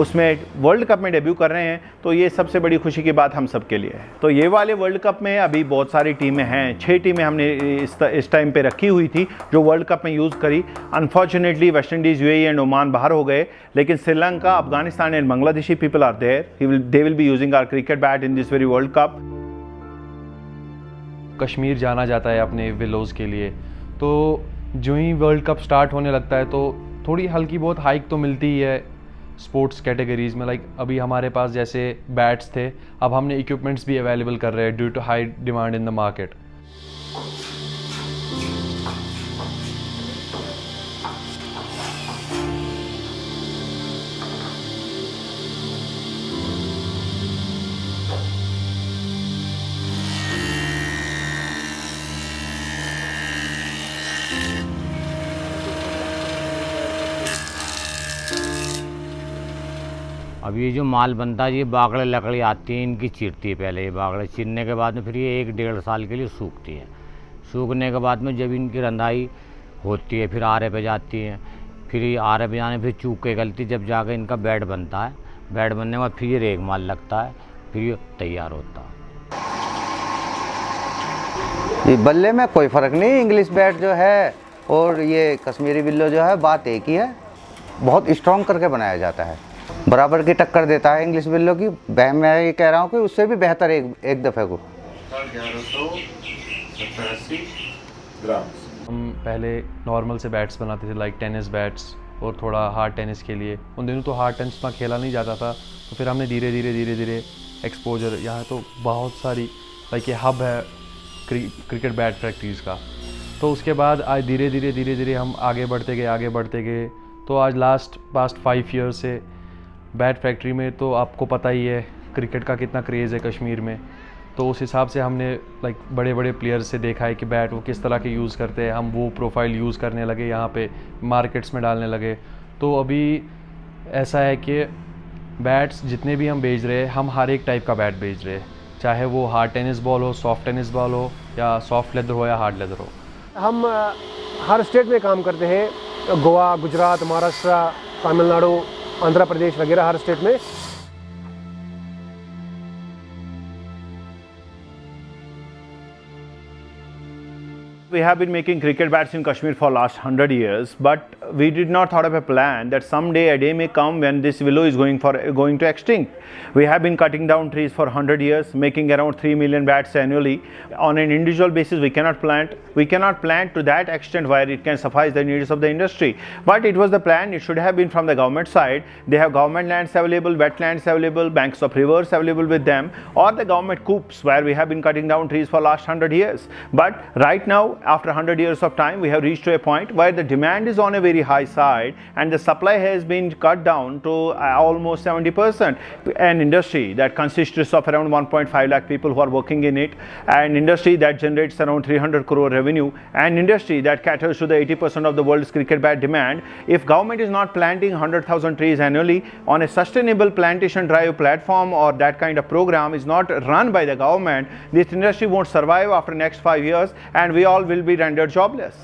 उसमें world cup में debut कर रहे हैं, तो ये सबसे बड़ी खुशी की बात हम सब के लिए है। तो ये वाले वर्ल्ड कप में अभी बहुत सारी टीमें हैं, 6 टीमें हमने इस टाइम पे रखी हुई थी जो वर्ल्ड कप में यूज़ करी। Unfortunately West Indies, UAE and Oman बाहर हो गए, लेकिन Sri Lanka, Afghanistan and Bangladeshi people are there, they will be using our cricket bat in this very world cup. Kashmir जाना जाता है अपने विलोज़ के लिए, तो जो ही वर्ल्ड कप स्टार्ट होने लगता है तो थोड़ी हल्की बहुत हाइक तो मिलती ही है स्पोर्ट्स कैटेगरीज़ में। लाइक अभी हमारे पास जैसे बैट्स थे, अब हमने इक्विपमेंट्स भी अवेलेबल कर रहे हैं due to high demand in the market. अब ये जो माल बनता है, ये बागड़े लकड़ी आती है, इनकी चीरती है पहले। ये बागड़े चीरने के बाद में फिर ये 1-1.5 साल के लिए सूखती है। सूखने के बाद में जब इनकी रंधाई होती है फिर आरे पे जाती है। फिर ये आरे पे जाने फिर चूक के गलती जब जाके इनका बैट बनता है। बैट बनने के बाद फिर ये रेग माल लगता है, फिर ये तैयार होता है। ये बल्ले में कोई फ़र्क नहीं, इंग्लिश बैट जो है और ये कश्मीरी बिल्लो जो है बात एक ही है। बहुत स्ट्रॉन्ग करके बनाया जाता है, बराबर की टक्कर देता है इंग्लिश बिल्लो की। मैं ये कह रहा हूँ कि उससे भी बेहतर एक दफ़े को। 1180 ग्राम। हम पहले नॉर्मल से बैट्स बनाते थे, लाइक टेनिस बैट्स, और थोड़ा हार्ड टेनिस के लिए। उन दिनों तो हार्ड टेनिस उतना खेला नहीं जाता था, तो फिर हमने धीरे धीरे एक्सपोजर, यहाँ तो बहुत सारी लाइक ये हब है क्रिकेट बैट प्रैक्टिस का। तो उसके बाद आज धीरे धीरे हम आगे बढ़ते गए। तो आज पास्ट 5 ईयर से बैट फैक्ट्री में, तो आपको पता ही है क्रिकेट का कितना क्रेज़ है कश्मीर में। तो उस हिसाब से हमने लाइक बड़े बड़े प्लेयर्स से देखा है कि बैट वो किस तरह के यूज़ करते हैं। हम वो प्रोफाइल यूज़ करने लगे, यहाँ पे मार्केट्स में डालने लगे। तो अभी ऐसा है कि बैट्स जितने भी हम बेच रहे हैं, हम हर एक टाइप का बैट बेच रहे हैं, चाहे वो हार्ड टेनिस बॉल हो, सॉफ्ट टेनिस बॉल हो, या सॉफ्ट लेदर हो या हार्ड लेदर हो। हम हर स्टेट में काम करते हैं, गोवा, गुजरात, महाराष्ट्र, तमिलनाडु, आंध्र प्रदेश वगैरह हर स्टेट में। We have been making cricket bats in Kashmir for last 100 years, but we did not thought of a plan that someday a day may come when this willow is going to extinct. We have been cutting down trees for 100 years, making around 3 million bats annually. On an individual basis, we cannot plant to that extent where it can suffice the needs of the industry. But it was the plan. It should have been from the government side. They have government lands available, wetlands available, banks of rivers available with them, or the government coops where we have been cutting down trees for last 100 years. But right now, after 100 years of time, we have reached to a point where the demand is on a very high side and the supply has been cut down to almost 70%. An industry that consists of around 1.5 lakh people who are working in it, an industry that generates around 300 crore revenue, an industry that caters to the 80% of the world's cricket bat demand. If government is not planting 100,000 trees annually on a sustainable plantation drive platform, or that kind of program is not run by the government, this industry won't survive after next 5 years and we all will be rendered jobless.